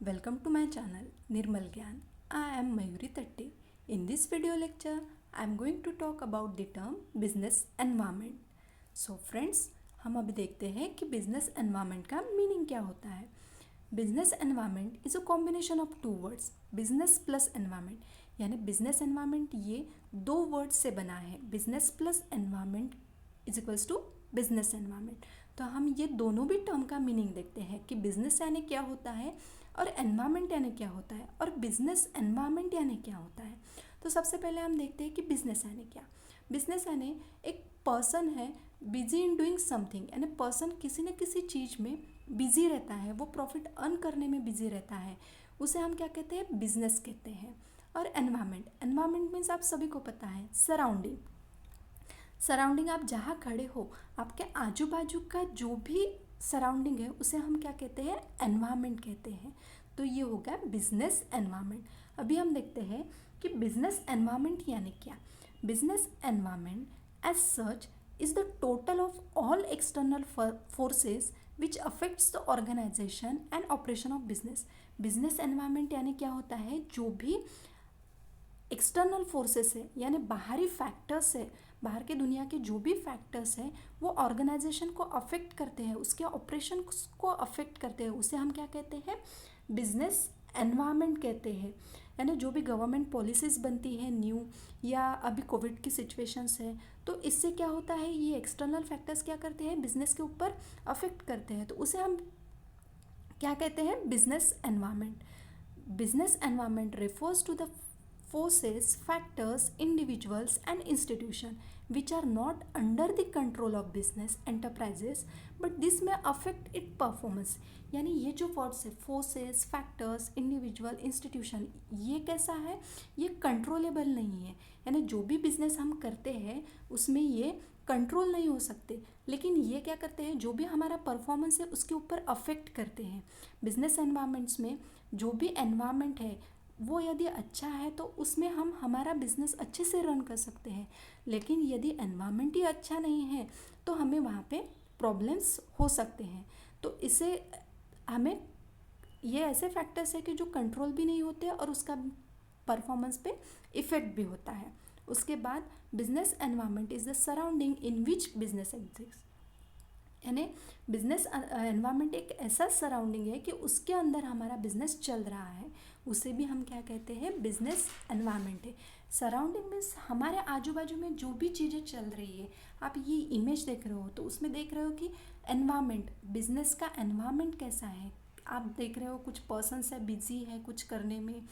Welcome to my channel Nirmal Gyan. I am Mayuri Tatti. In this video lecture, I am going to talk about the term business environment. So friends, हम अभी देखते हैं कि business environment का meaning क्या होता है. Business environment is a combination of two words, business plus environment. यानी business environment ये दो words से बना है. business plus environment is equals to business environment. तो हम ये दोनों भी टर्म का मीनिंग देखते हैं कि बिजनेस यानी क्या होता है और एनवायरनमेंट यानी क्या होता है और बिजनेस एनवायरनमेंट यानी क्या होता है. तो सबसे पहले हम देखते हैं कि बिजनेस यानी क्या. बिजनेस यानी एक पर्सन है बिजी इन डूइंग समथिंग, यानी पर्सन किसी न किसी चीज़ में बिजी रहता है, वो प्रॉफिट अर्न करने में बिजी रहता है, उसे हम क्या कहते हैं, बिजनेस कहते हैं. और एनवायरनमेंट मीन्स आप सभी को पता है सराउंडिंग. सराउंडिंग आप जहाँ खड़े हो, आपके आजू बाजू का जो भी सराउंडिंग है उसे हम क्या कहते हैं, एनवायरनमेंट कहते हैं. तो ये हो गया बिजनेस एनवायरनमेंट. अभी हम देखते हैं कि बिजनेस एनवायरनमेंट यानी क्या. Business environment as such is the total of all external forces which affects the organisation and operation of business. Business environment यानी क्या होता है, जो भी एक्सटर्नल फोर्सेस है यानी बाहरी फैक्टर्स है, बाहर के दुनिया के जो भी फैक्टर्स हैं वो ऑर्गेनाइजेशन को अफेक्ट करते हैं, उसके ऑपरेशन को अफेक्ट करते हैं, उसे हम क्या कहते हैं, बिजनेस एनवायरनमेंट कहते हैं. यानी जो भी गवर्नमेंट पॉलिसीज़ बनती है न्यू, या अभी कोविड की सिचुएशंस है, तो इससे क्या होता है, ये एक्सटर्नल फैक्टर्स क्या करते हैं, बिजनेस के ऊपर अफेक्ट करते हैं, तो उसे हम क्या कहते हैं, business environment. Business environment refers to the forces, factors, individuals and institution which are not under the control of business enterprises but this may affect its performance. यानी ये जो वर्ड्स है, फोर्सेस, फैक्टर्स, इंडिविजुअल, इंस्टीट्यूशन, ये कैसा है, ये controllable नहीं है. यानी जो भी बिजनेस हम करते हैं उसमें ये कंट्रोल नहीं हो सकते, लेकिन ये क्या करते हैं, जो भी हमारा परफॉर्मेंस है उसके ऊपर अफेक्ट करते हैं. बिजनेस एनवायरनमेंट्स में जो भी एनवायरनमेंट है वो यदि अच्छा है तो उसमें हम हमारा बिजनेस अच्छे से रन कर सकते हैं, लेकिन यदि एनवायरनमेंट ही अच्छा नहीं है तो हमें वहाँ पे प्रॉब्लम्स हो सकते हैं. तो इसे हमें, ये ऐसे फैक्टर्स है कि जो कंट्रोल भी नहीं होते और उसका परफॉर्मेंस पे इफ़ेक्ट भी होता है. उसके बाद business environment is the surrounding in which business exist. यानी बिजनेस एनवायरनमेंट एक ऐसा सराउंडिंग है कि उसके अंदर हमारा बिजनेस चल रहा है, उसे भी हम क्या कहते हैं, बिजनेस एनवायरनमेंट है. सराउंडिंग मीन्स हमारे आजू बाजू में जो भी चीज़ें चल रही है, आप ये इमेज देख रहे हो तो उसमें देख रहे हो कि एनवायरनमेंट, बिजनेस का एनवायरनमेंट कैसा है. आप देख रहे हो कुछ पर्सन्स है बिजी है कुछ करने में,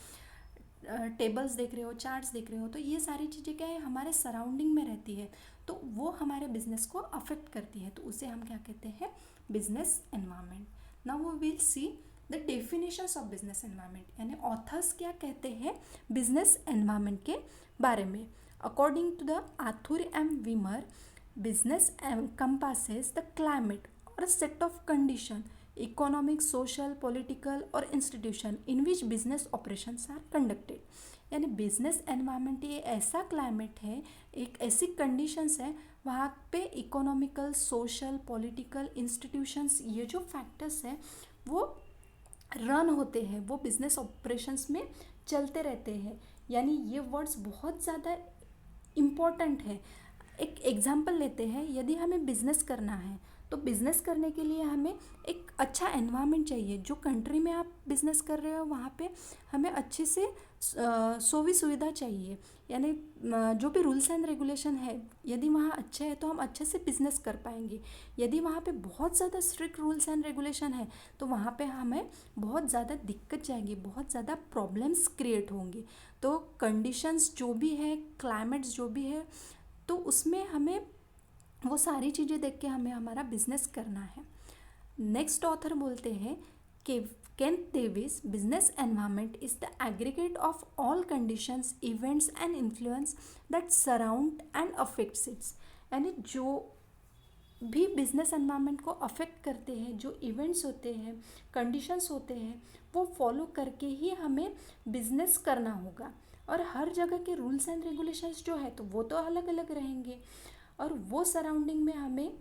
टेबल्स देख रहे हो, चार्ट्स देख रहे हो, तो ये सारी चीज़ें क्या है, हमारे सराउंडिंग में रहती है, तो वो हमारे बिजनेस को अफेक्ट करती है, तो उसे हम क्या कहते हैं, business environment. Now we will see the definitions of business environment. यानी ऑथर्स क्या कहते हैं बिजनेस एनवायरनमेंट के बारे में. According to the author M Wimmer, business encompasses the climate और set of condition, economic, social, political और institution in which business operations are conducted. यानी बिजनेस एनवायरनमेंट ये ऐसा क्लाइमेट है, एक ऐसी कंडीशंस है वहाँ पे इकोनॉमिकल, सोशल, पॉलिटिकल, इंस्टीट्यूशंस, ये जो फैक्टर्स हैं वो रन होते हैं, वो बिजनेस ऑपरेशंस में चलते रहते हैं. यानी ये वर्ड्स बहुत ज़्यादा इम्पॉर्टेंट है. एक एग्जांपल लेते हैं, यदि हमें बिज़नेस करना है तो बिज़नेस करने के लिए हमें एक अच्छा एनवायरनमेंट चाहिए. जो कंट्री में आप बिज़नेस कर रहे हो वहाँ पे हमें अच्छे से सुविधा चाहिए. यानी जो भी रूल्स एंड रेगुलेशन है, यदि वहाँ अच्छे है तो हम अच्छे से बिज़नेस कर पाएंगे. यदि वहाँ पे बहुत ज़्यादा स्ट्रिक्ट रूल्स एंड रेगुलेशन है तो वहाँ पे हमें बहुत ज़्यादा दिक्कत जाएगी, बहुत ज़्यादा प्रॉब्लम्स क्रिएट होंगी. तो कंडीशंस जो भी है, क्लाइमेट्स जो भी है, तो उसमें हमें वो सारी चीज़ें देख के हमें हमारा बिजनेस करना है. नेक्स्ट ऑथर बोलते हैं कि Kent Davis, business environment is the aggregate of all conditions, events and influence that surround and affects it's. यानी जो भी बिजनेस एनवायरनमेंट को अफेक्ट करते हैं, जो इवेंट्स होते हैं, कंडीशंस होते हैं, वो फॉलो करके ही हमें बिजनेस करना होगा. और हर जगह के रूल्स एंड रेगुलेशंस जो है तो वो तो अलग अलग रहेंगे, और वो सराउंडिंग में हमें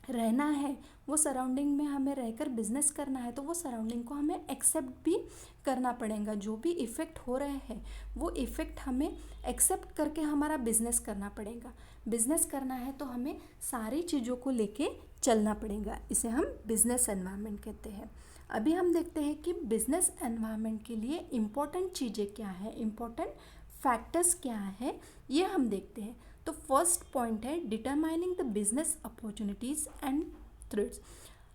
रहना है, वो सराउंडिंग में हमें रहकर बिजनेस करना है, तो वो सराउंडिंग को हमें एक्सेप्ट भी करना पड़ेगा। जो भी इफ़ेक्ट हो रहे हैं वो इफ़ेक्ट हमें एक्सेप्ट करके हमारा बिजनेस करना पड़ेगा। बिजनेस करना है तो हमें सारी चीज़ों को लेके चलना पड़ेगा। इसे हम बिजनेस एनवायरनमेंट कहते हैं। अभी हम देखते हैं कि बिजनेस एनवायरनमेंट के लिए इम्पोर्टेंट चीज़ें क्या है, इम्पोर्टेंट फैक्टर्स क्या है, ये हम देखते हैं। तो फर्स्ट पॉइंट है determining the business opportunities and threats.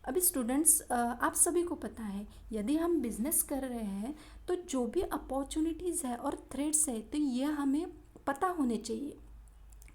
अभी स्टूडेंट्स, आप सभी को पता है यदि हम बिजनेस कर रहे हैं तो जो भी अपॉर्चुनिटीज़ है और थ्रेट्स है तो ये हमें पता होने चाहिए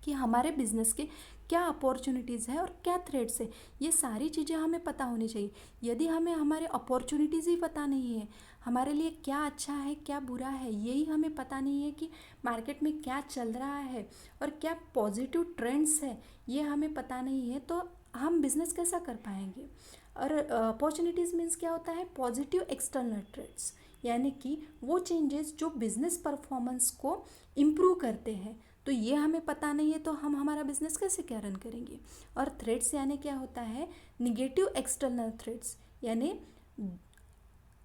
कि हमारे बिजनेस के क्या अपॉर्चुनिटीज़ है और क्या थ्रेट्स है। ये सारी चीज़ें हमें पता होनी चाहिए। यदि हमें हमारे अपॉर्चुनिटीज़ ही पता नहीं है, हमारे लिए क्या अच्छा है क्या बुरा है यही हमें पता नहीं है, कि मार्केट में क्या चल रहा है और क्या पॉजिटिव ट्रेंड्स है ये हमें पता नहीं है, तो हम बिज़नेस कैसा कर पाएंगे। और अपॉर्चुनिटीज़ मीन्स क्या होता है, पॉजिटिव एक्सटर्नल ट्रेड्स, यानी कि वो चेंजेस जो बिजनेस परफॉर्मेंस को इम्प्रूव करते हैं। तो ये हमें पता नहीं है तो हम हमारा बिजनेस कैसे क्या रन करेंगे। और थ्रेड्स यानी क्या होता है, निगेटिव एक्सटर्नल थ्रेड्स, यानी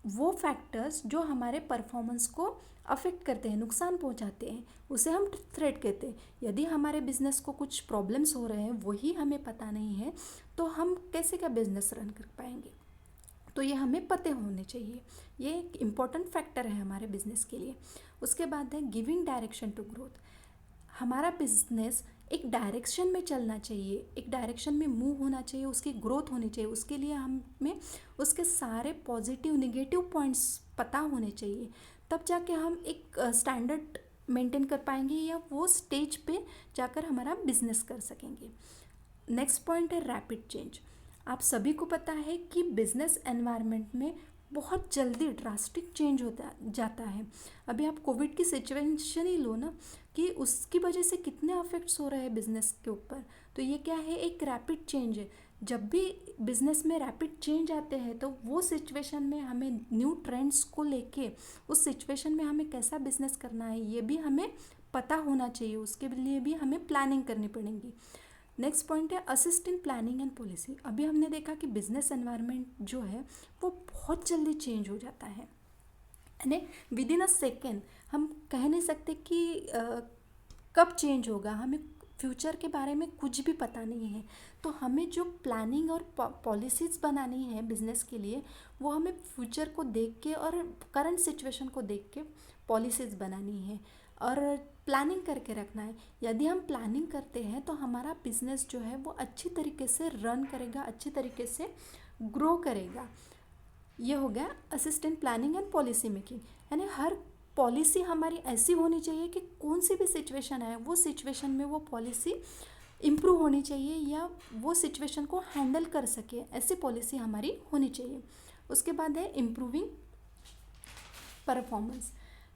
वो फैक्टर्स जो हमारे परफॉर्मेंस को अफेक्ट करते हैं, नुकसान पहुंचाते हैं, उसे हम थ्रेट कहते हैं। यदि हमारे बिजनेस को कुछ प्रॉब्लम्स हो रहे हैं वही हमें पता नहीं है तो हम कैसे क्या बिजनेस रन कर पाएंगे। तो ये हमें पते होने चाहिए, ये एक इम्पॉर्टेंट फैक्टर है हमारे बिजनेस के लिए। उसके बाद है गिविंग डायरेक्शन टू ग्रोथ। हमारा बिजनेस एक डायरेक्शन में चलना चाहिए, एक डायरेक्शन में मूव होना चाहिए, उसकी ग्रोथ होनी चाहिए। उसके लिए हमें उसके सारे पॉजिटिव नेगेटिव पॉइंट्स पता होने चाहिए, तब जाके हम एक स्टैंडर्ड मेंटेन कर पाएंगे या वो स्टेज पे जाकर हमारा बिजनेस कर सकेंगे। नेक्स्ट पॉइंट है रैपिड चेंज। आप सभी को पता है कि बिजनेस एनवायरनमेंट में बहुत जल्दी ड्रास्टिक चेंज होता जाता है। अभी आप कोविड की सिचुएशन ही लो ना, कि उसकी वजह से कितने अफेक्ट्स हो रहे हैं बिजनेस के ऊपर। तो ये क्या है, एक रैपिड चेंज है। जब भी बिजनेस में रैपिड चेंज आते हैं तो वो सिचुएशन में हमें न्यू ट्रेंड्स को लेके उस सिचुएशन में हमें कैसा बिजनेस करना है ये भी हमें पता होना चाहिए, उसके लिए भी हमें प्लानिंग करनी पड़ेगी। नेक्स्ट पॉइंट है assist in planning and policy. अभी हमने देखा कि बिजनेस एनवायरनमेंट जो है वो बहुत जल्दी चेंज हो जाता है, यानी विद इन अ सेकेंड। हम कह नहीं सकते कि कब चेंज होगा, हमें फ्यूचर के बारे में कुछ भी पता नहीं है। तो हमें जो प्लानिंग और पॉलिसीज़ बनानी है बिजनेस के लिए, वो हमें फ्यूचर को देख के और करंट सिचुएशन को देख के पॉलिसीज़ बनानी है और प्लानिंग करके रखना है। यदि हम प्लानिंग करते हैं तो हमारा बिजनेस जो है वो अच्छी तरीके से रन करेगा, अच्छी तरीके से ग्रो करेगा। ये हो गया assistant planning and policy making, यानी हर पॉलिसी हमारी ऐसी होनी चाहिए कि कौन सी भी सिचुएशन आए वो सिचुएशन में वो पॉलिसी इम्प्रूव होनी चाहिए या वो सिचुएशन को हैंडल कर सके, ऐसी पॉलिसी हमारी होनी चाहिए। उसके बाद है इम्प्रूविंग परफॉर्मेंस।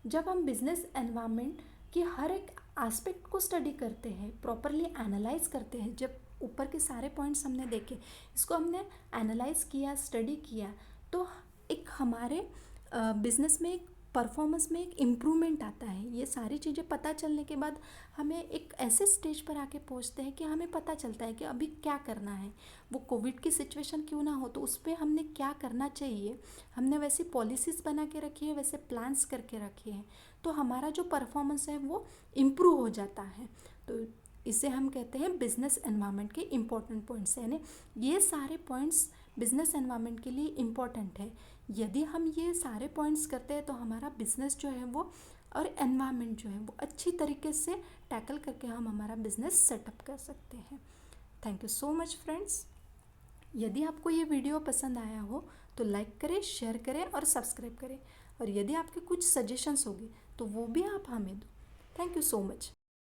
जब हम बिजनेस एनवायरनमेंट की हर एक एस्पेक्ट को स्टडी करते हैं, प्रॉपरली एनालाइज करते हैं, जब ऊपर के सारे पॉइंट्स हमने देखे, इसको हमने एनालाइज किया, स्टडी किया, तो एक हमारे बिजनेस में एक परफॉर्मेंस में एक इम्प्रूवमेंट आता है। ये सारी चीज़ें पता चलने के बाद हमें एक ऐसे स्टेज पर आके पहुंचते हैं कि हमें पता चलता है कि अभी क्या करना है। वो कोविड की सिचुएशन क्यों ना हो तो उस पर हमने क्या करना चाहिए, हमने वैसी पॉलिसीज़ बना के रखी है, वैसे प्लान्स करके रखे हैं, तो हमारा जो परफॉर्मेंस है वो इम्प्रूव हो जाता है। तो इसे हम कहते हैं बिजनेस एनवायरनमेंट के इम्पोर्टेंट पॉइंट्स, यानी ये सारे पॉइंट्स बिजनेस एनवायरनमेंट के लिए इम्पोर्टेंट है। यदि हम ये सारे पॉइंट्स करते हैं तो हमारा बिजनेस जो है वो और एनवायरनमेंट जो है वो अच्छी तरीके से टैकल करके हम हमारा बिजनेस सेटअप कर सकते हैं। Thank you so much friends. यदि आपको ये वीडियो पसंद आया हो तो लाइक करें, शेयर करें और सब्सक्राइब करें। और यदि आपके कुछ सजेशंस होंगे तो वो भी आप हमें दो। Thank you so much.